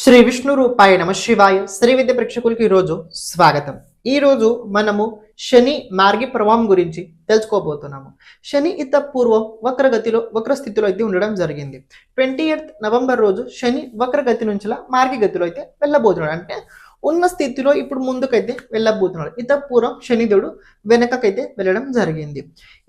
శ్రీ విష్ణు రూపాయ నమ శివాయ శ్రీ విద్య ప్రేక్షకులకి ఈరోజు స్వాగతం. ఈరోజు మనము శని మార్గి ప్రభావం గురించి తెలుసుకోబోతున్నాము. శని ఇత పూర్వం వక్రగతిలో వక్రస్థితిలో అయితే ఉండడం జరిగింది. 28 నవంబర్ రోజు శని వక్రగతి నుంచి మార్గి గతిలో అయితే వెళ్ళబోతున్నాడు. అంటే ఉన్న స్థితిలో ఇప్పుడు ముందుకైతే వెళ్ళబోతున్నాడు. ఇత పూర్వం శనిదేవుడు వెనకకైతే వెళ్ళడం జరిగింది.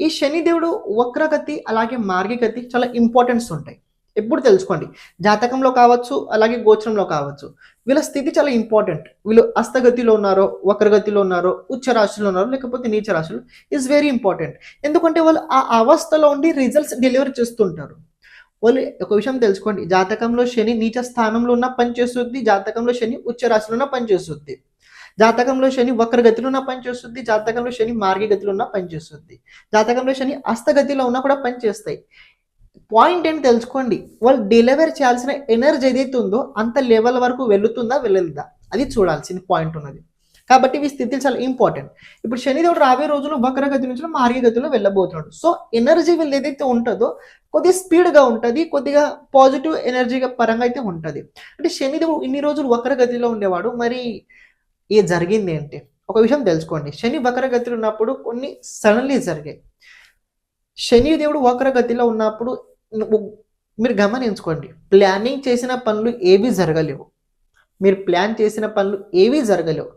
ఈ శనిదేవుడు వక్రగతి అలాగే మార్గిగతి చాలా ఇంపార్టెన్స్ ఉంటాయి. ఎప్పుడు తెలుసుకోండి, జాతకంలో కావచ్చు అలాగే గోచరంలో కావచ్చు. వీళ్ళ స్థితి చాలా ఇంపార్టెంట్. వీళ్ళు అస్తగతిలో ఉన్నారో, వక్రగతిలో ఉన్నారో, ఉచ్చ రాశిలో ఉన్నారో, లేకపోతే నీచ రాశులు ఈజ్ వెరీ ఇంపార్టెంట్. ఎందుకంటే వాళ్ళు ఆ అవస్థలో ఉండి రిజల్ట్స్ డెలివరీ చేస్తుంటారు. వాళ్ళు ఒక విషయం తెలుసుకోండి, జాతకంలో శని నీచ స్థానంలో ఉన్న పనిచేస్తుంది, జాతకంలో శని ఉచ్చ రాశిలో ఉన్న పనిచేస్తుంది, జాతకంలో శని వక్రగతిలో ఉన్న పనిచేస్తుంది, జాతకంలో శని మార్గగతిలో ఉన్న పనిచేస్తుంది, జాతకంలో శని అస్తగతిలో ఉన్న కూడా పనిచేస్తాయి. పాయింట్ ఏంటి తెలుసుకోండి, వాళ్ళు డెలివరీ చేయాల్సిన ఎనర్జీ ఏదైతే ఉందో అంత లెవెల్ వరకు వెళుతుందా వెళ్ళదా అది చూడాల్సిన పాయింట్ ఉన్నది. కాబట్టి ఈ స్థితిలు చాలా ఇంపార్టెంట్. ఇప్పుడు శనిదేవుడు రాబోయే రోజుల్లో వక్రగతి నుంచి మార్గగతిలో వెళ్ళబోతున్నాడు. సో ఎనర్జీ వీళ్ళు ఏదైతే ఉంటుందో కొద్దిగా స్పీడ్గా ఉంటుంది, కొద్దిగా పాజిటివ్ ఎనర్జీగా పరంగా అయితే ఉంటుంది. అంటే శనిదేవుడు ఇన్ని రోజులు వక్రగతిలో ఉండేవాడు, మరి ఏ జరిగింది ఏంటి ఒక విషయం తెలుసుకోండి. శని వక్రగతిలో ఉన్నప్పుడు కొన్ని సడన్లీ జరిగాయి. శనిదేవుడు వక్రగతిలో ఉన్నప్పుడు మీరు గమనించుకోండి, ప్లానింగ్ చేసిన పనులు ఏవి జరగలేవు, మీరు ప్లాన్ చేసిన పనులు ఏవి జరగలేవు,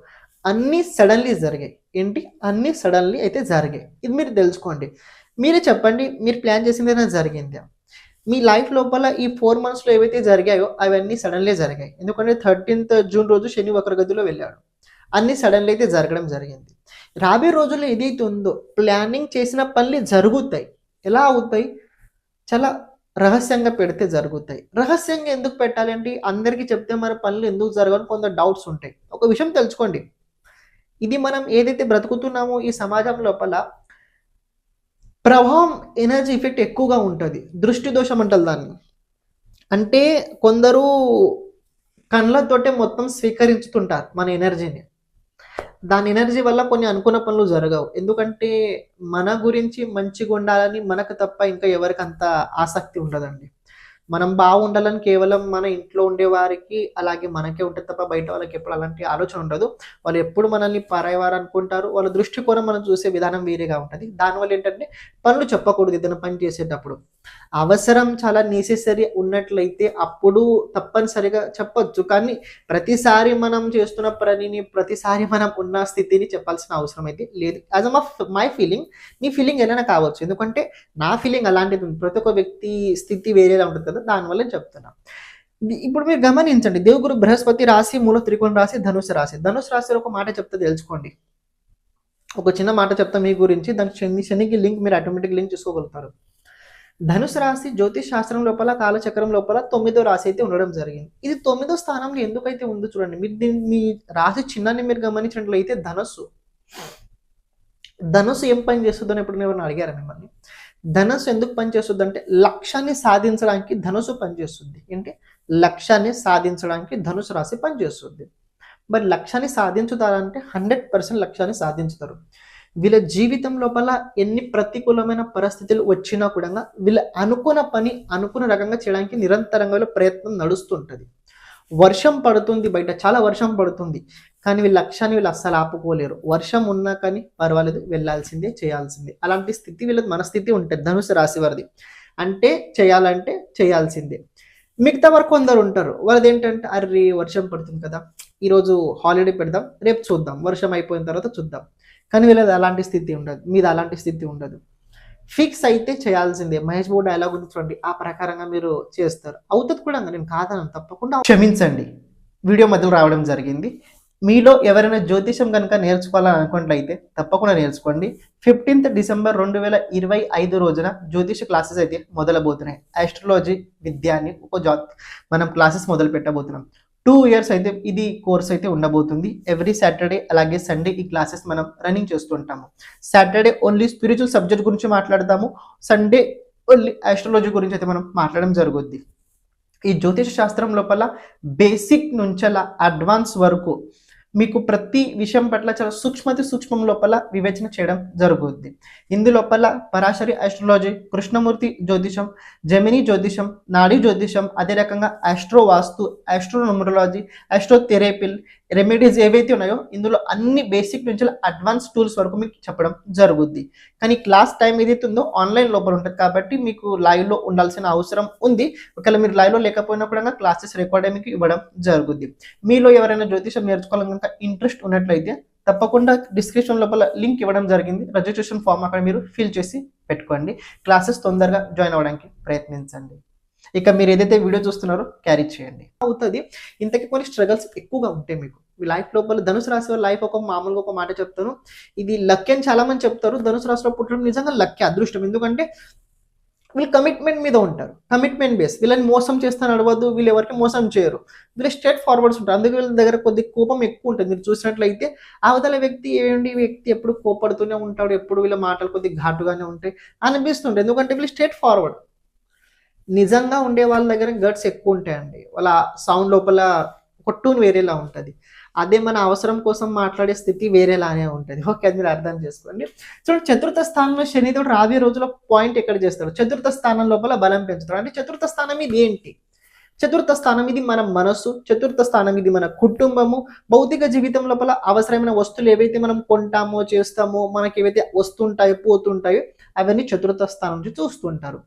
అన్నీ సడన్లీ జరిగాయి. ఏంటి అన్నీ సడన్లీ అయితే జరిగాయి. ఇది మీరు తెలుసుకోండి. మీరే చెప్పండి, మీరు ప్లాన్ చేసింది ఏదైనా జరిగిందా? మీ లైఫ్ లోపల ఈ 4 monthsలో ఏవైతే జరిగాయో అవన్నీ సడన్లీ జరిగాయి. ఎందుకంటే 13th జూన్ రోజు శని వక్రగతిలో వెళ్ళాడు. అన్ని సడన్లీ అయితే జరగడం జరిగింది. రాబోయే రోజుల్లో ఏదైతే ఉందో ప్లానింగ్ చేసిన పనులు జరుగుతాయి. ఎలా అవుతాయి? చాలా రహస్యంగా పెడితే జరుగుతాయి. రహస్యంగా ఎందుకు పెట్టాలంటే అందరికీ చెప్తే మన పనులు ఎందుకు జరగని కొంత డౌట్స్ ఉంటాయి. ఒక విషయం తెలుసుకోండి, ఇది మనం ఏదైతే బ్రతుకుతున్నామో ఈ సమాజం లోపల ప్రభావం ఎనర్జీ ఎఫెక్ట్ ఎక్కువగా ఉంటుంది. దృష్టి దోషం అంటారు దాన్ని. అంటే కొందరు కళ్ళతోటే మొత్తం స్వీకరించుతుంటారు మన ఎనర్జీని. దాని ఎనర్జీ వల్ల కొన్ని అనుకున్న పనులు జరగవు. ఎందుకంటే మన గురించి మంచిగా ఉండాలని మనకు తప్ప ఇంకా ఎవరికి అంత ఆసక్తి ఉండదండి. మనం బాగుండాలని కేవలం మన ఇంట్లో ఉండే వారికి అలాగే మనకే ఉంటుంది తప్ప బయట వాళ్ళకి ఎప్పుడు అలాంటి ఆలోచన ఉండదు. వాళ్ళు ఎప్పుడు మనల్ని పరాయవారు అనుకుంటారు. వాళ్ళ దృష్టికోణం మనం చూసే విధానం వేరేగా ఉంటుంది. దానివల్ల ఏంటంటే పనులు చెప్పకూడదు. ఏదైనా పని చేసేటప్పుడు అవసరం చాలా నెసెసరీ ఉన్నట్లయితే అప్పుడు తప్పనిసరిగా చెప్పొచ్చు. కానీ ప్రతిసారి మనం చేస్తున్న పనిని, ప్రతిసారి మనం ఉన్న స్థితిని చెప్పాల్సిన అవసరం అయితే లేదు. As my feeling, me feeling ఏదైనా కావచ్చు. ఎందుకంటే నా ఫీలింగ్ అలాంటిది ఉంది. ప్రతి ఒక్క వ్యక్తి స్థితి వేరేలా ఉంటుంది కదా, దానివల్ల చెప్తున్నా. ఇప్పుడు మీరు గమనించండి, దేవగురు బృహస్పతి రాశి మూల త్రికోణ రాశి ధనుసు రాశి. ధనుసు రాశిలో ఒక మాట చెప్తే తెలుసుకోండి. ఒక చిన్న మాట చెప్తా మీ గురించి, దాని శనికి లింక్ మీరు ఆటోమేటిక్ లింక్ చేసుకోగలుగుతారు. ధనుసు రాశి జ్యోతిష్ శాస్త్రం లోపల కాలచక్రం లోపల 9వ రాశి అయితే ఉండడం జరిగింది. ఇది 9వ స్థానంలో ఎందుకైతే ఉందో చూడండి. మీరు దీన్ని మీ రాశి చిహ్నాన్ని మీరు గమనించినట్లయితే ధనుసు ఏం పని చేస్తుందని ఎప్పుడు ఎవరిని అడిగారా మిమ్మల్ని? ధనుసు ఎందుకు పనిచేస్తుంది అంటే లక్ష్యాన్ని సాధించడానికి ధనుసు పనిచేస్తుంది. ఏంటి? లక్ష్యాన్ని సాధించడానికి ధనుసు రాశి పనిచేస్తుంది. మరి లక్ష్యాన్ని సాధించుతారంటే 100% లక్ష్యాన్ని సాధించుతారు. వీళ్ళ జీవితం లోపల ఎన్ని ప్రతికూలమైన పరిస్థితులు వచ్చినా కూడా వీళ్ళు అనుకున్న పని అనుకున్న రకంగా చేయడానికి నిరంతరంగా వీళ్ళ ప్రయత్నం నడుస్తుంటుంది. వర్షం పడుతుంది, బయట చాలా వర్షం పడుతుంది, కానీ వీళ్ళ లక్ష్యాన్ని వీళ్ళు అస్సలు ఆపుకోలేరు. వర్షం ఉన్నా కానీ పర్వాలేదు, వెళ్ళాల్సిందే, చేయాల్సిందే. అలాంటి స్థితి వీళ్ళ మనస్థితి ఉంటుంది ధనుసు రాశి వారిది. అంటే చేయాలంటే చేయాల్సిందే. మిగతా వారు కొందరు ఉంటారు, వాళ్ళది ఏంటంటే అర్రే వర్షం పడుతుంది కదా, ఈరోజు హాలిడే పెడదాం, రేపు చూద్దాం, వర్షం అయిపోయిన తర్వాత చూద్దాం. కానీ వీళ్ళది అలాంటి స్థితి ఉండదు, మీది అలాంటి స్థితి ఉండదు. ఫిక్స్ అయితే చేయాల్సిందే. మహేష్ బాబు డైలాగ్ ఉంది చూడండి, ఆ ప్రకారంగా మీరు చేస్తారు. అవుతుంది కూడా, నేను కాదనను, తప్పకుండా. క్షమించండి, వీడియో మధ్యలో రావడం జరిగింది. మీలో ఎవరైనా జ్యోతిషం కనుక నేర్చుకోవాలని అనుకున్నట్లయితే తప్పకుండా నేర్చుకోండి. 15th డిసెంబర్ 2025 రోజున జ్యోతిష క్లాసెస్ అయితే మొదలబోతున్నాయి. ఆస్ట్రాలజీ విద్యాన్ని మనం క్లాసెస్ మొదలు పెట్టబోతున్నాం. 2 years అయితే ఇది కోర్స్ అయితే ఉండబోతుంది. ఎవ్రీ సాటర్డే అలాగే సండే ఈ క్లాసెస్ మనం రన్నింగ్ చేస్తుంటాము. సాటర్డే ఓన్లీ స్పిరిచువల్ సబ్జెక్ట్ గురించి మాట్లాడతాము, సండే ఓన్లీ ఆస్ట్రాలజీ గురించి అయితే మనం మాట్లాడడం జరుగుద్ది. ఈ జ్యోతిష శాస్త్రం లోపల బేసిక్ నుంచి అడ్వాన్స్ వరకు మీకు ప్రతి విషయం పట్ల చాలా సూక్ష్మం లోపల వివేచన చేయడం జరుగుద్ది. ఇందులోపల పరాశరి ఆస్ట్రాలజీ, కృష్ణమూర్తి జ్యోతిషం, జెమిని జ్యోతిషం, నాడీ జ్యోతిషం, అదే రకంగా ఆస్ట్రో వాస్తు, ఆస్ట్రోన్యూమరాలజీ, ఆస్ట్రోథెరపీ రెమెడీస్ ఏవైతే ఉన్నాయో ఇందులో అన్ని బేసిక్ నుంచి అడ్వాన్స్ టూల్స్ వరకు మీకు చెప్పడం జరుగుద్ది. కానీ క్లాస్ టైం ఏదైతే ఉందో ఆన్లైన్ లోపల ఉంటుంది కాబట్టి మీకు లైవ్లో ఉండాల్సిన అవసరం ఉంది. ఒకవేళ మీరు లైవ్లో లేకపోయినప్పుడు క్లాసెస్ రికార్డ్ మీకు ఇవ్వడం జరుగుద్ది. మీలో ఎవరైనా జ్యోతిషం నేర్చుకోవాలని కనుక ఇంట్రెస్ట్ ఉన్నట్లయితే తప్పకుండా డిస్క్రిప్షన్ లోపల లింక్ ఇవ్వడం జరిగింది. రిజిస్ట్రేషన్ ఫామ్ అక్కడ మీరు ఫిల్ చేసి పెట్టుకోండి. క్లాసెస్ తొందరగా జాయిన్ అవ్వడానికి ప్రయత్నించండి. ఇక మీరు ఏదైతే వీడియో చూస్తున్నారో క్యారీ చేయండి. అవుతుంది ఇంతకీ కొన్ని స్ట్రగల్స్ ఎక్కువగా ఉంటాయి మీకు లైఫ్ లోపల. ధనుసు రాశి వారి లైఫ్ మామూలుగా ఒక మాట చెప్తాను, ఇది లక్ అని చాలా మంది చెప్తారు. ధనుసు రాశిలో పుట్టడం నిజంగా లక్, అదృష్టం. ఎందుకంటే వీళ్ళు కమిట్మెంట్ మీద ఉంటారు, కమిట్మెంట్ బేస్. వీళ్ళని మోసం చేస్తాను అడవద్దు, వీళ్ళు ఎవరికి మోసం చేయరు, వీళ్ళు స్ట్రేట్ ఫార్వర్డ్స్ ఉంటారు. అందుకే వీళ్ళ దగ్గర కొద్ది కోపం ఎక్కువ ఉంటుంది. మీరు చూసినట్లయితే అవతల వ్యక్తి ఎప్పుడు కోపడుతూనే ఉంటాడు, ఎప్పుడు వీళ్ళ మాటలు కొద్ది ఘాటుగానే ఉంటాయి అనిపిస్తుంటాయి. ఎందుకంటే వీళ్ళు స్ట్రేట్ ఫార్వర్డ్. నిజంగా ఉండే వాళ్ళ దగ్గర గట్స్ ఎక్కువ ఉంటాయండి. వాళ్ళ సౌండ్ లోపల ఒక టూన్ వేరేలా ఉంటుంది. అదే మన అవసరం కోసం మాట్లాడే స్థితి వేరేలానే ఉంటుంది. ఓకే, అది మీరు అర్థం చేసుకోండి. చూడండి, చతుర్థ స్థానంలో శనిదేవుడు రాబోయే రోజుల్లో పాయింట్ ఎక్కడ చేస్తాడు? చతుర్థ స్థానం లోపల బలం పెంచుతాడు. అంటే చతుర్థ స్థానం ఇది ఏంటి? చతుర్థ స్థానం ఇది మన మనస్సు, చతుర్థ స్థానం ఇది మన కుటుంబము. భౌతిక జీవితం లోపల అవసరమైన వస్తువులు ఏవైతే మనం కొంటామో చేస్తామో, మనకి ఏవైతే వస్తుంటాయో పోతుంటాయో అవన్నీ చతుర్థ స్థానం నుంచి చూస్తుంటారు.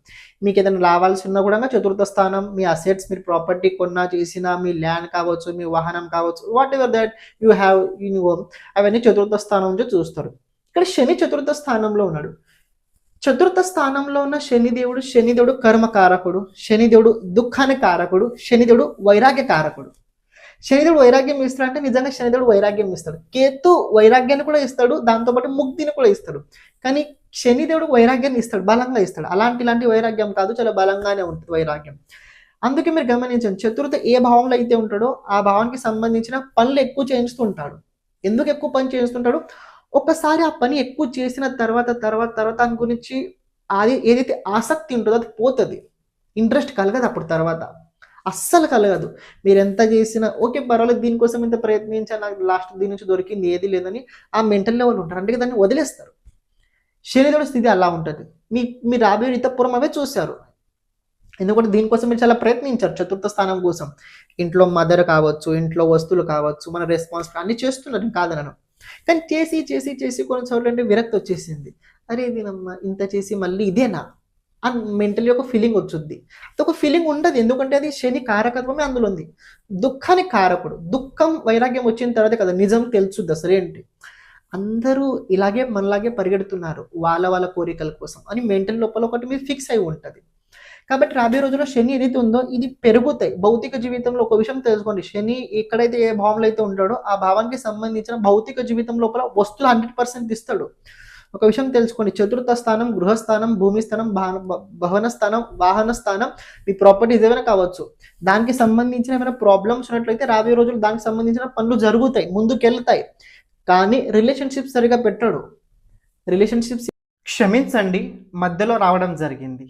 మీకు ఏదైనా రావాల్సి ఉన్నా కూడా చతుర్థ స్థానం, మీ అసెట్స్, మీరు ప్రాపర్టీ కొన్నా చేసినా, మీ ల్యాండ్ కావచ్చు, మీ వాహనం కావచ్చు, what ever that you have in home, అవన్నీ చతుర్థ స్థానం నుంచి చూస్తారు. ఇక్కడ శని చతుర్థ స్థానంలో ఉన్నాడు. చతుర్థ స్థానంలో ఉన్న శనిదేవుడు కర్మకారకుడు, శనిదేవుడు దుఃఖాన్ని కారకుడు, శనిదేవుడు వైరాగ్య కారకుడు. శనిదేవుడు వైరాగ్యం ఇస్తాడు అంటే నిజంగా శనిదేవుడు వైరాగ్యం ఇస్తాడు. కేతు వైరాగ్యాన్ని కూడా ఇస్తాడు, దాంతోపాటు ముక్తిని కూడా ఇస్తాడు. కానీ శనిదేవుడు వైరాగ్యాన్ని ఇస్తాడు, బలంగా ఇస్తాడు. ఇలాంటి వైరాగ్యం కాదు, చాలా బలంగానే ఉంటుంది వైరాగ్యం. అందుకే మీరు గమనించండి, చతుర్థ ఏ భావంలో అయితే ఉంటాడో ఆ భావానికి సంబంధించిన పనులు ఎక్కువ చేయిస్తూ ఉంటాడు. ఎందుకు ఎక్కువ పని చేయిస్తుంటాడు? ఒకసారి ఆ పని ఎక్కువ చేసిన తర్వాత దాని గురించి అది ఏదైతే ఆసక్తి ఉంటుందో అది పోతుంది. ఇంట్రెస్ట్ కలగదు అప్పుడు, తర్వాత అస్సలు కలగదు. మీరు ఎంత చేసినా ఓకే పర్వాలేదు, దీనికోసం ఇంత ప్రయత్నించాను, నాకు లాస్ట్ దీని నుంచి దొరికింది ఏది లేదని ఆ మెంటల్ లెవెల్ ఉంటారు. అంటే దాన్ని వదిలేస్తారు. శనిదేవుడి స్థితి అలా ఉంటుంది. మీరు రాబోయే రీతపూర్వం అవే చూశారు. ఎందుకంటే దీనికోసం మీరు చాలా ప్రయత్నించారు, చతుర్థ స్థానం కోసం. ఇంట్లో మదర్ కావచ్చు, ఇంట్లో వస్తువులు కావచ్చు, మన రెస్పాన్స్ అన్ని చేస్తున్నారు, కాదనను. కానీ చేసి కొన్నిసార్లు అంటే విరక్తి వచ్చేసింది. అరే దీనమ్మా ఇంత చేసి మళ్ళీ ఇదేనా అని మెంటలీ ఒక ఫీలింగ్ వచ్చుద్ది. ఒక ఫీలింగ్ ఉండదు, ఎందుకంటే అది శని కారకత్వమే అందులో ఉంది. దుఃఖానికి కారకుడు. దుఃఖం వైరాగ్యం వచ్చిన తర్వాత కదా నిజం తెలుసుద్ది అసలు ఏంటి. అందరూ ఇలాగే మనలాగే పరిగెడుతున్నారు వాళ్ళ కోరికల కోసం అని మెంటల్ లోపల ఒకటి మీరు ఫిక్స్ అయి ఉంటుంది. కాబట్టి రాబోయే రోజుల్లో శని ఏదైతే ఉందో ఇది పెరుగుతాయి. భౌతిక జీవితంలో ఒక విషయం తెలుసుకోండి, శని ఎక్కడైతే ఏ భావంలో అయితే ఉంటాడో ఆ భావానికి సంబంధించిన భౌతిక జీవితం లోపల వస్తువులు 100% ఇస్తాడు. ఒక విషయం తెలుసుకోండి, చతుర్థ స్థానం గృహస్థానం, భూమి స్థానం, భవన స్థానం, వాహన స్థానం, మీ ప్రాపర్టీస్ ఏమైనా కావచ్చు, దానికి సంబంధించిన ఏమైనా ప్రాబ్లమ్స్ ఉన్నట్లయితే రాబోయే రోజులు దానికి సంబంధించిన పనులు జరుగుతాయి, ముందుకెళ్తాయి. కానీ రిలేషన్షిప్స్ సరిగా పెట్టాడు. రిలేషన్షిప్స్ క్షమించండి మధ్యలో రావడం జరిగింది.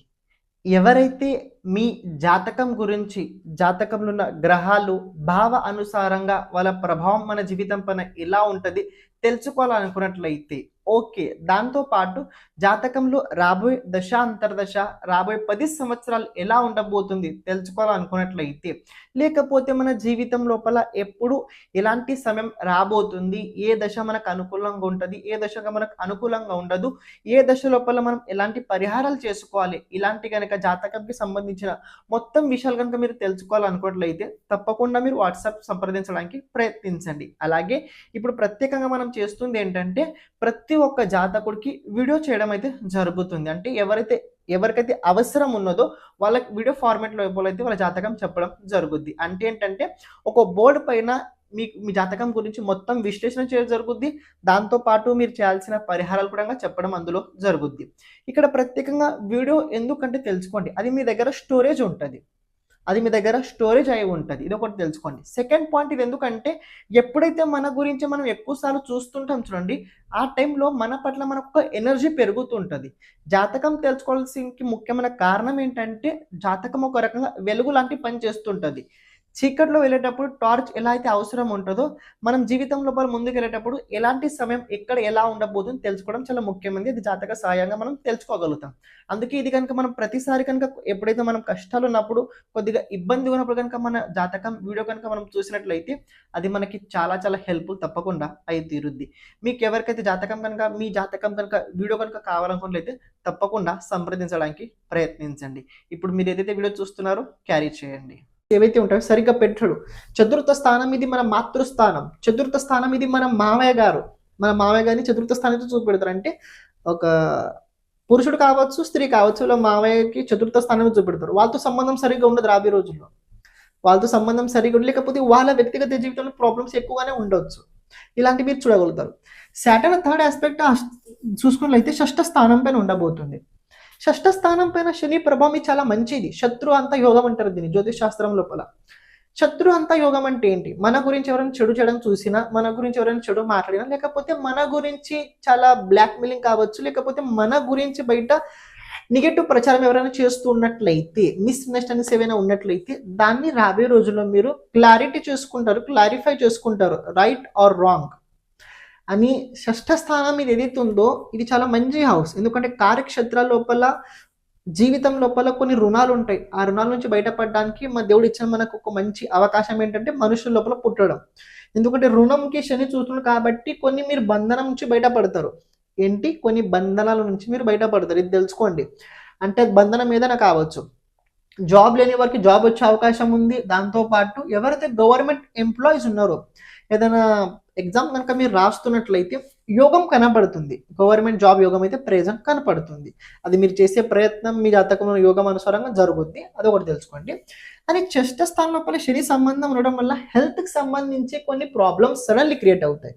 ఎవరైతే మీ జాతకం గురించి, జాతకంలో ఉన్న గ్రహాలు భావ అనుసారంగా వాళ్ళ ప్రభావం మన జీవితం పైన ఎలా ఉంటుంది తెలుసుకోవాలనుకున్నట్లయితే ఓకే, దాంతోపాటు జాతకంలో రాబోయే దశ అంతర్దశ, రాబోయే 10 సంవత్సరాలు ఎలా ఉండబోతుంది తెలుసుకోవాలనుకున్నట్లయితే, లేకపోతే మన జీవితం లోపల ఎప్పుడు ఎలాంటి సమయం రాబోతుంది, ఏ దశ మనకు అనుకూలంగా ఉంటుంది, ఏ దశగా మనకు అనుకూలంగా ఉండదు, ఏ దశ లోపల మనం ఎలాంటి పరిహారాలు చేసుకోవాలి, ఇలాంటి కనుక జాతకంకి సంబంధించిన మొత్తం విషయాలు కనుక మీరు తెలుసుకోవాలనుకున్నట్లయితే తప్పకుండా మీరు వాట్సాప్ సంప్రదించడానికి ప్రయత్నించండి. అలాగే ఇప్పుడు ప్రత్యేకంగా మనం చేస్తుంది ఏంటంటే ప్రతి ఒక్క జాతకుడికి వీడియో చేయడం అయితే జరుగుతుంది. అంటే ఎవరికైతే అవసరం ఉన్నదో వాళ్ళకి వీడియో ఫార్మాట్లో అయితే వాళ్ళ జాతకం చెప్పడం జరుగుద్ది. అంటే ఏంటంటే ఒక బోర్డు పైన మీ జాతకం గురించి మొత్తం విశ్లేషణ చేయడం జరుగుద్ది. దాంతోపాటు మీరు చేయాల్సిన పరిహారాలు కూడా చెప్పడం అందులో జరుగుద్ది. ఇక్కడ ప్రత్యేకంగా వీడియో ఎందుకంటే తెలుసుకోండి, అది మీ దగ్గర స్టోరేజ్ ఉంటుంది, అయి ఉంటుంది. ఇది ఒకటి తెలుసుకోండి. సెకండ్ పాయింట్, ఇది ఎందుకంటే ఎప్పుడైతే మన గురించి మనం ఎక్కువసార్లు చూస్తుంటాం చూడండి, ఆ టైంలో మన పట్ల మనకు ఒక ఎనర్జీ పెరుగుతుంటుంది. జాతకం తెలుసుకోవాల్సిన ముఖ్యమైన కారణం ఏంటంటే జాతకం ఒక రకంగా వెలుగు లాంటి పని చేస్తుంటుంది. చీకట్లో వెళ్ళేటప్పుడు టార్చ్ ఎలా అయితే అవసరం ఉంటుందో మనం జీవితం లోపల ముందుకు వెళ్ళేటప్పుడు ఎలాంటి సమయం ఎక్కడ ఎలా ఉండబోతుందో తెలుసుకోవడం చాలా ముఖ్యమైనది. ఇది జాతక సహాయంగా మనం తెలుసుకోగలుగుతాం. అందుకే ఇది కనుక మనం ప్రతిసారి కనుక ఎప్పుడైతే మనం కష్టాలు ఉన్నప్పుడు కొద్దిగా ఇబ్బంది ఉన్నప్పుడు కనుక మన జాతకం వీడియో కనుక మనం చూసినట్లయితే అది మనకి చాలా చాలా హెల్ప్ఫుల్ తప్పకుండా అయి తీరుద్ది. మీకు ఎవరికైతే జాతకం కనుక మీ జాతకం కనుక వీడియో కనుక కావాలనుకున్నట్లయితే తప్పకుండా సంప్రదించడానికి ప్రయత్నించండి. ఇప్పుడు మీరు ఏదైతే వీడియో చూస్తున్నారో క్యారీ చేయండి. ఏవైతే ఉంటాయో సరిగ్గా పెట్టడు. చతుర్థ స్థానం ఇది మన మాతృస్థానం. చతుర్థ స్థానం ఇది మన మామయ్య గారిని చతుర్థ స్థానంతో చూపెడతారు. అంటే ఒక పురుషుడు కావచ్చు, స్త్రీ కావచ్చు, ఇలా మామయ్యకి చతుర్థ స్థానం చూపెడతారు. వాళ్ళతో సంబంధం సరిగ్గా ఉండదు రాబోయే రోజుల్లో. వాళ్ళతో సంబంధం సరిగ్గా ఉండలేకపోతే వాళ్ళ వ్యక్తిగత జీవితంలో ప్రాబ్లమ్స్ ఎక్కువగానే ఉండొచ్చు. ఇలాంటివి మీరు చూడగలుగుతారు. సాటర్న్ థర్డ్ ఆస్పెక్ట్ చూసుకున్నట్లయితే షష్ఠ స్థానం పైన ఉండబోతుంది. షష్ఠ స్థానం పైన శని ప్రభావం చాలా మంచిది. శత్రు అంత యోగం అంటారు దీన్ని జ్యోతిష్ శాస్త్రం లోపల. శత్రు అంత యోగం అంటే ఏంటి? మన గురించి ఎవరైనా చెడు చేయడం చూసినా, మన గురించి ఎవరైనా చెడు మాట్లాడినా, లేకపోతే మన గురించి చాలా బ్లాక్ మెయిలింగ్ కావచ్చు, లేకపోతే మన గురించి బయట నెగటివ్ ప్రచారం ఎవరైనా చేస్తూ ఉన్నట్లయితే, మిస్అండర్స్టాండింగ్స్ ఏమైనా ఉన్నట్లయితే దాన్ని రాబోయే రోజుల్లో మీరు క్లారిఫై చేసుకుంటారు రైట్ ఆర్ రాంగ్ అని. షష్ఠ స్థానం ఇది ఏదైతే ఉందో ఇది చాలా మంచి హౌస్. ఎందుకంటే కార్యక్షేత్రాల లోపల జీవితం లోపల కొన్ని రుణాలు ఉంటాయి. ఆ రుణాల నుంచి బయటపడడానికి మన దేవుడు ఇచ్చిన మనకు ఒక మంచి అవకాశం ఏంటంటే మనుషుల లోపల పుట్టడం. ఎందుకంటే రుణంకి శని చూస్తున్నాడు కాబట్టి కొన్ని మీరు బంధనం నుంచి బయటపడతారు. కొన్ని బంధనాల నుంచి మీరు బయటపడతారు. ఇది తెలుసుకోండి. అంటే బంధనం ఏదైనా కావచ్చు. జాబ్ లేని వారికి జాబ్ వచ్చే అవకాశం ఉంది. దాంతోపాటు ఎవరైతే గవర్నమెంట్ ఎంప్లాయీస్ ఉన్నారో ఏదైనా ఎగ్జామ్ కనుక మీరు రాస్తున్నట్లయితే యోగం కనపడుతుంది. గవర్నమెంట్ జాబ్ యోగం అయితే ప్రెజెంట్ కనపడుతుంది. అది మీరు చేసే ప్రయత్నం మీ జాతకంలో యోగం అనుసారంగా జరుగుద్ది. అది ఒకటి తెలుసుకోండి. అని షష్ఠ స్థానం లోపల శని సంబంధం ఉండడం వల్ల హెల్త్కి సంబంధించి కొన్ని ప్రాబ్లమ్స్ సడన్లీ క్రియేట్ అవుతాయి.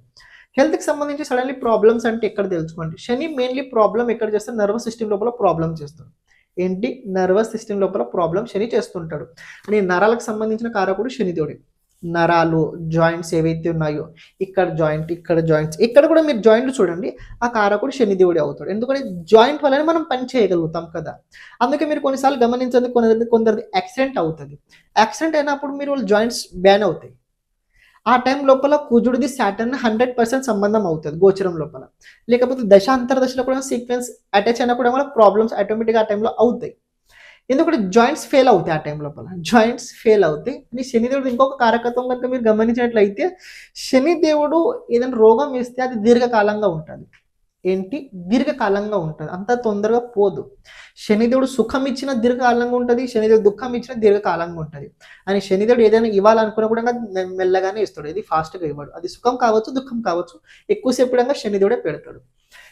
హెల్త్కి సంబంధించి సడన్లీ ప్రాబ్లమ్స్ అంటే ఎక్కడ తెలుసుకోండి. శని మెయిన్లీ ప్రాబ్లం ఎక్కడ చేస్తారు? నర్వస్ సిస్టమ్ లోపల ప్రాబ్లం చేస్తాడు. నర్వస్ సిస్టమ్ లోపల ప్రాబ్లం శని చేస్తుంటాడు. అని నరాలకు సంబంధించిన కారకుడు శనిదేవుడే. నరాలు జాయింట్స్ ఏవైతే ఉన్నాయో ఇక్కడ జాయింట్స్ ఇక్కడ కూడా మీరు జాయింట్లు చూడండి, ఆ కారకుడు శనిదేవుడే అవుతాడు. ఎందుకంటే జాయింట్ వల్లనే మనం పని చేయగలుగుతాం కదా. అందుకే మీరు కొన్నిసార్లు గమనించండి, కొందరిది యాక్సిడెంట్ అవుతుంది. యాక్సిడెంట్ అయినప్పుడు మీరు వాళ్ళ జాయింట్స్ బ్యాన్ అవుతాయి. ఆ టైం లోపల కుజుడిది సాటర్న్ 100% సంబంధం అవుతుంది గోచరం లోపల. లేకపోతే అంతర్దశలో కూడా సీక్వెన్స్ అటాచ్ అయినా కూడా మన ప్రాబ్లమ్స్ ఆటోమేటిక్గా ఆ టైంలో అవుతాయి. ఎందుకంటే జాయింట్స్ ఫెయిల్ అవుతాయి. ఆ టైం లోపల జాయింట్స్ ఫెయిల్ అవుతాయి. అని శనిదేవుడు ఇంకొక కారకత్వం కనుక మీరు గమనించినట్లయితే శనిదేవుడు ఏదైనా రోగం వేస్తే అది దీర్ఘకాలంగా ఉంటుంది. దీర్ఘకాలంగా ఉంటుంది, అంత తొందరగా పోదు. శనిదేవుడు సుఖం ఇచ్చిన దీర్ఘకాలంగా ఉంటుంది, శనిదేవుడు దుఃఖం ఇచ్చిన దీర్ఘకాలంగా ఉంటుంది. అని శనిదేవుడు ఏదైనా ఇవ్వాలనుకున్నా కూడా మెల్లగానే ఇస్తాడు. ఇది ఫాస్ట్గా ఇవ్వడు. అది సుఖం కావచ్చు, దుఃఖం కావచ్చు, ఎక్కువసేపు శనిదేవుడే పెడతాడు.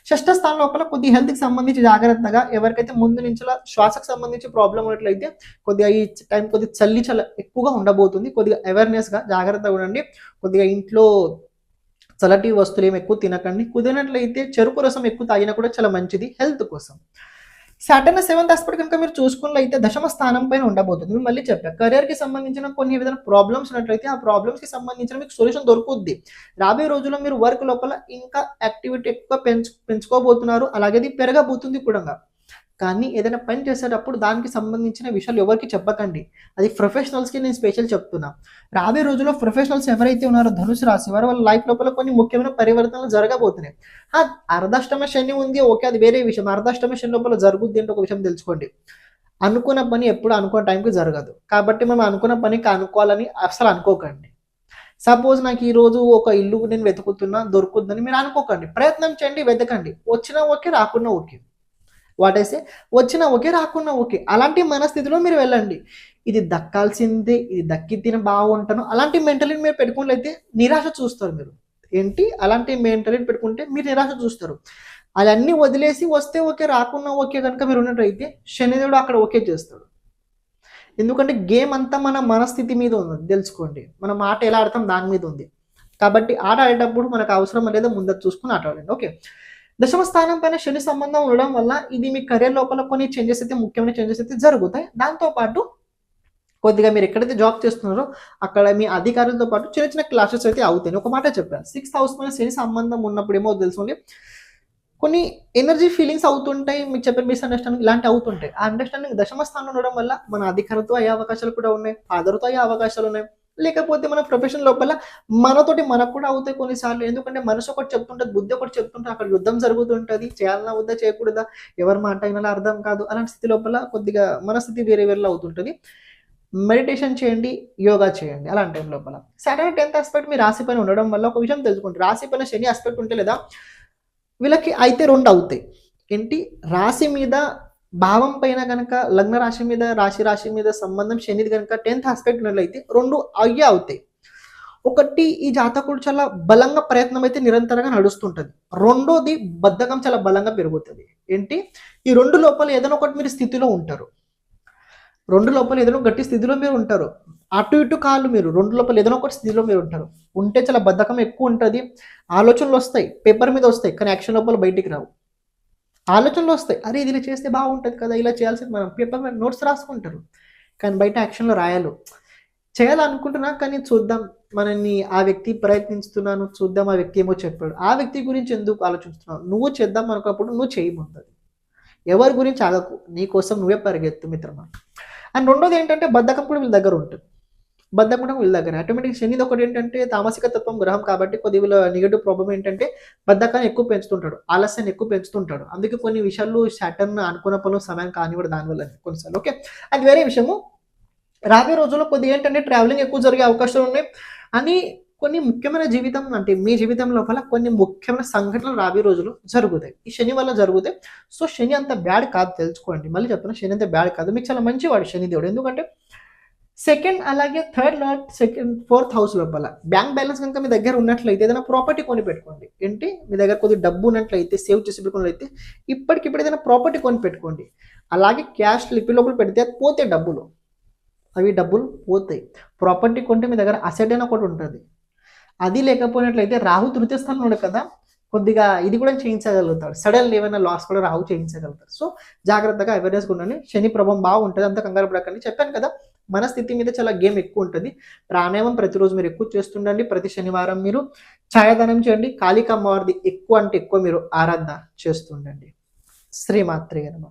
షష్ఠ స్థానం లోపల కొద్దిగా హెల్త్కి సంబంధించి జాగ్రత్తగా, ఎవరికైతే ముందు నుంచి శ్వాసకు సంబంధించి ప్రాబ్లం ఉన్నట్లయితే కొద్దిగా ఈ టైం కొద్దిగా చలి ఎక్కువగా ఉండబోతుంది. కొద్దిగా అవేర్నెస్గా జాగ్రత్తగా ఉండండి. కొద్దిగా ఇంట్లో చల్లటి వస్తువులు ఏమి ఎక్కువ తినకండి. కుదిరినట్లయితే చెరుకు రసం ఎక్కువ తాగినా కూడా చాలా మంచిది హెల్త్ కోసం. సాటర్న్ 7th ఆస్పెక్ట్ కనుక మీరు చూసుకున్నట్లయితే దశమ స్థానం పైన ఉండబోతుంది. మీరు మళ్ళీ చెప్పారు కెరియర్కి సంబంధించిన కొన్ని విధమైన ప్రాబ్లమ్స్ ఉన్నట్లయితే ఆ ప్రాబ్లమ్స్కి సంబంధించిన మీకు సొల్యూషన్ దొరుకుద్ది. రాబోయే రోజుల్లో మీరు వర్క్ లోపల ఇంకా యాక్టివిటీ ఎక్కువ పెంచుకోబోతున్నారు. అలాగే అది పెరగబోతుంది కూడా. కానీ ఏదైనా పని చేసేటప్పుడు దానికి సంబంధించిన విషయాలు ఎవరికి చెప్పకండి. అది ప్రొఫెషనల్స్కి నేను స్పెషల్ చెప్తున్నా. రాబోయే రోజుల్లో ప్రొఫెషనల్స్ ఎవరైతే ఉన్నారో ధనుసు రాశి వారు, వాళ్ళ లైఫ్ లోపల కొన్ని ముఖ్యమైన పరివర్తనలు జరగబోతున్నాయి. అర్ధాష్టమ శని ఉంది, ఓకే, అది వేరే విషయం. అర్ధాష్టమ శని లోపల జరుగుద్ది అంటే ఒక విషయం తెలుసుకోండి. అనుకున్న పని ఎప్పుడు అనుకున్న టైంకి జరగదు. కాబట్టి మనం అనుకున్న పనికి అనుకోవాలని అసలు అనుకోకండి. సపోజ్ నాకు ఈరోజు ఒక ఇల్లు నేను వెతుకుతున్నా, దొరుకుతుందని మీరు అనుకోకండి. ప్రయత్నం చేయండి, వెతకండి. వచ్చినా ఓకే, రాకున్నా ఓకే. వాటేసే వచ్చినా ఓకే, రాకున్నా ఓకే. అలాంటి మనస్థితిలో మీరు వెళ్ళండి. ఇది దక్కాల్సిందే, ఇది దక్కి తిన బాగుంటాను, అలాంటి మెంటలిటీ మీరు పెట్టుకున్నట్లయితే నిరాశ చూస్తారు మీరు. అలాంటి మెంటలిటీ పెట్టుకుంటే మీరు నిరాశ చూస్తారు. అవన్నీ వదిలేసి వస్తే ఓకే, రాకున్నా ఓకే కనుక మీరు ఉన్నట్లయితే శనిదేవుడు అక్కడ ఓకే చేస్తాడు. ఎందుకంటే గేమ్ అంతా మన మనస్థితి మీద ఉంది, తెలుసుకోండి. మన మాట ఎలా ఆడతాం దాని మీద ఉంది. కాబట్టి ఆట ఆడేటప్పుడు మనకు అవసరం అనేది ముందర చూసుకుని ఆట ఆడండి. ఓకే, దశమ స్థానం పైన శని సంబంధం ఉండడం వల్ల ఇది మీ కెరీర్ లోపల కొన్ని ముఖ్యమైన చేంజెస్ అయితే జరుగుతాయి. దాంతోపాటు కొద్దిగా మీరు ఎక్కడైతే జాబ్ చేస్తున్నారో అక్కడ మీ అధికారులతో పాటు చిన్న క్లాషెస్ అయితే అవుతాయి. ఒక మాట చెప్పాను, 6th హౌస్ పైన శని సంబంధం ఉన్నప్పుడు ఏమో తెలుసుకోండి, కొన్ని ఎనర్జీ ఫీలింగ్స్ అవుతుంటాయి, మీకు చెప్పిన మిస్‌అండర్‌స్టాండింగ్ ఇలాంటివి అవుతుంటాయి. ఆ అండర్‌స్టాండింగ్ దశమ స్థానంలో ఉండడం వల్ల మన అధికారితో అయ్యే అవకాశాలు కూడా ఉన్నాయి. ఫాదర్‌తో అయ్యే అవకాశాలున్నాయి. లేకపోతే మన ప్రొఫెషన్ లోపల మనతోటి మనకు కూడా అవుతాయి కొన్నిసార్లు. ఎందుకంటే మనసు ఒకటి చెప్తుంటది, బుద్ధి ఒకటి చెప్తుంటది. అక్కడ యుద్ధం జరుగుతుంటది. చేయాలనా వద్దా? చేయకూడదా? ఎవరి మాట వినాలో అర్థం కాదు. అలాంటి స్థితి లోపల కొద్దిగా మనస్థితి వేరే వేరేలా అవుతుంటది. మెడిటేషన్ చేయండి, యోగా చేయండి అలాంటి టైం లోపల. సాటర్డే 10th ఆస్పెక్ట్ మీ రాశి పైన ఉండడం వల్ల ఒక విషయం తెలుసుకోండి. రాశి పైన శని ఆస్పెక్ట్ ఉంటే లేదా వీళ్ళకి అయితే 2 అవుతాయి. ఏంటి? రాశి మీద భావం పైన గనక లగ్న రాశి మీద, రాశి మీద సంబంధం శనిది గనక 10th ఆస్పెక్ట్ ఉన్నట్లయితే 2 అయ్యే అవుతాయి. ఒకటి ఈ జాతకుడు చాలా బలంగా ప్రయత్నం అయితే నిరంతరంగా నడుస్తుంటది. రెండోది బద్ధకం చాలా బలంగా పెరుగుతది. ఏంటి? ఈ 2 లోపల ఏదైనా ఒకటి మీరు స్థితిలో ఉంటారు. 2 లోపల ఏదైనా ఒక గట్టి స్థితిలో మీరు ఉంటారు. అటు ఇటు కాళ్ళు మీరు 2 లోపల ఏదైనా ఒకటి స్థితిలో మీరు ఉంటారు. ఉంటే చాలా బద్ధకం ఎక్కువ ఉంటది. ఆలోచనలొస్తాయి. పేపర్ మీద వస్తాయి. కానీ యాక్షన్ లోపల బయటికి రావు. ఆలోచనలొస్తాయి. అరే! ఇది ఇలా చేస్తే బాగుంటది కదా! ఇలా చేయాల్సింది మనం పేపర్ మీద నోట్స్ రాసుకుంటారు. కానీ బయట యాక్షన్‌లో రాయరు. చేయాలనుకుంటున్నా కానీ చూద్దాం మనల్ని ఆ వ్యక్తి ప్రయత్నిస్తున్నాను. చూద్దాం ఆ వ్యక్తి ఏమో చెప్పాడు. ఆ వ్యక్తి గురించి ఎందుకు ఆలోచిస్తున్నావు? నువ్వు చేద్దాం అనుకున్నప్పుడు నువ్వు చెయ్యి ముందది. ఎవరి గురించి ఆగకు. నీ కోసం నువ్వే పరిగెత్తు మిత్రమా. అండ్ రెండోది ఏంటంటే బద్ధకం కూడా వీళ్ళ దగ్గర ఉంటుంది. బద్ధకం కూడా వీళ్ళ దగ్గర ఆటోమేటిక్ శనిది ఒకటి ఏంటంటే తామసిక తత్వం గ్రహం కాబట్టి కొద్దిగా వీళ్ళ నెగెటివ్ ప్రాబ్లమ్ ఏంటంటే బద్ధకాన్ని ఎక్కువ పెంచుతుంటాడు. ఆలస్యాన్ని ఎక్కువ పెంచుతుంటాడు. అందుకే కొన్ని విషయాల్లో సాటర్న్ అనుకున్న పనులు సమయం కానివ్వడు దానివల్ల కొన్నిసార్లు. ఓకే. అది వేరే విషయము. రాబోయే రోజుల్లో కొద్దిగా ఏంటంటే ట్రావెలింగ్ ఎక్కువ జరిగే అవకాశాలు ఉన్నాయి. అని కొన్ని ముఖ్యమైన జీవితం అంటే మీ జీవితం లోపల కొన్ని ముఖ్యమైన సంఘటనలు రాబోయే రోజుల్లో జరుగుతాయి. ఈ శని వల్ల జరుగుతాయి. సో శని అంత బ్యాడ్ కాదు తెలుసుకోండి. మళ్ళీ చెప్తున్నా శని అంత బ్యాడ్ కాదు. మీకు చాలా మంచివాడు శని దేవుడు. ఎందుకంటే సెకండ్ అలాగే థర్డ్ లార్డ్ ఫోర్త్ హౌస్ లోపల బ్యాంక్ బ్యాలెన్స్ కనుక మీ దగ్గర ఉన్నట్లయితే ఏదైనా ప్రాపర్టీ కొని పెట్టుకోండి. ఏంటి? మీ దగ్గర కొద్దిగా డబ్బు ఉన్నట్లయితే సేవ్ చేసి పెట్టుకున్నట్లయితే ఇప్పటికిప్పుడు ఏదైనా ప్రాపర్టీ కొని పెట్టుకోండి. అలాగే క్యాష్ లిపి లోపల పెడితే అది పోతే డబ్బులు. అవి డబ్బులు పోతాయి. ప్రాపర్టీ కొంటే మీ దగ్గర అసెట్ అని ఒకటి ఉంటుంది. అది లేకపోయినట్లయితే రాహు తృతీయ స్థానంలో ఉన్నాడు కదా, కొద్దిగా ఇది కూడా చేయించగలుగుతాడు. సడన్‌గా ఏమైనా లాస్ కూడా రాహు చేయించగలుగుతాడు. సో జాగ్రత్తగా అవేర్‌నెస్‌గా ఉండండి. శని ప్రభావం బాగుంటది. అంత కంగారు పడకండి. చెప్పాను కదా, మన స్థితి మీద చాలా గేమ్ ఎక్కువ ఉంటది. ప్రాణాయామం ప్రతిరోజు మీరు ఎక్కువ చేస్తుండండి. ప్రతి శనివారం మీరు ఛాయాదానం చేయండి. కాళికా అమ్మవారిది ఎక్కువ అంటే ఎక్కువ మీరు ఆరాధన చేస్తుండండి. శ్రీమాత్రే నమః.